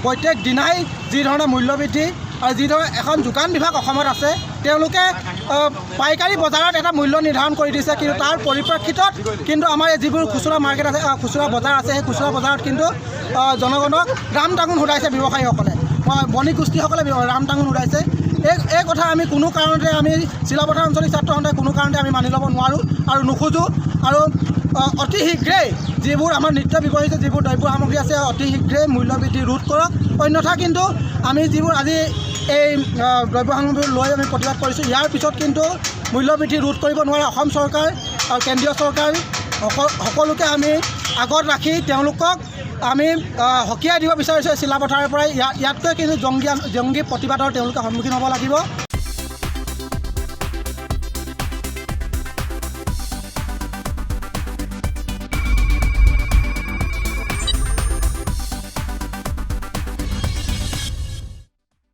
প্ৰত্যেক দিনাই যি ধৰণে মূল্যবৃদ্ধি আৰু যি ধৰণে এখন যোগান বিভাগ অসমত আছে তেওঁলোকে পাইকাৰী বজাৰত এটা মূল্য নিৰ্ধাৰণ কৰি দিছে কিন্তু তাৰ পৰিপ্ৰেক্ষিতত কিন্তু আমাৰ যিবোৰ খুচুৰা মাৰ্কেট আছে খুচুৰা বজাৰ আছে সেই খুচুৰা বজাৰত কিন্তু জনগণক ৰাম টাঙোন সুধাইছে ব্যৱসায়ীসকলে বণিক গোষ্ঠীসকলে ৰাম টাঙোন সুধাইছে এই কথা আমি কোনো কাৰণতে আমি চিলাপথাৰ আঞ্চলিক ছাত্ৰ সন্থাই কোনো কাৰণতে আমি মানি ল'ব নোৱাৰোঁ আৰু নোখোজোঁ আৰু অতি শীঘ্ৰেই যিবোৰ আমাৰ নিত্য ব্যৱহৃত যিবোৰ দ্ৰব্য সামগ্ৰী আছে অতি শীঘ্ৰেই মূল্যবৃদ্ধি ৰোধ কৰক অন্যথা কিন্তু আমি যিবোৰ আজি এই দ্ৰব্য সামগ্ৰী লৈ আমি প্ৰতিবাদ কৰিছোঁ ইয়াৰ পিছত কিন্তু মূল্যবৃদ্ধি ৰোধ কৰিব নোৱাৰে অসম চৰকাৰ আৰু কেন্দ্ৰীয় চৰকাৰ সকলোকে আমি আগত ৰাখি তেওঁলোকক আমি সকীয়াই দিব বিচাৰিছোঁ চিলাপথাৰৰ পৰাই ইয়াতকৈ কিন্তু জংগী প্ৰতিবাদৰ তেওঁলোকে সন্মুখীন হ'ব লাগিব।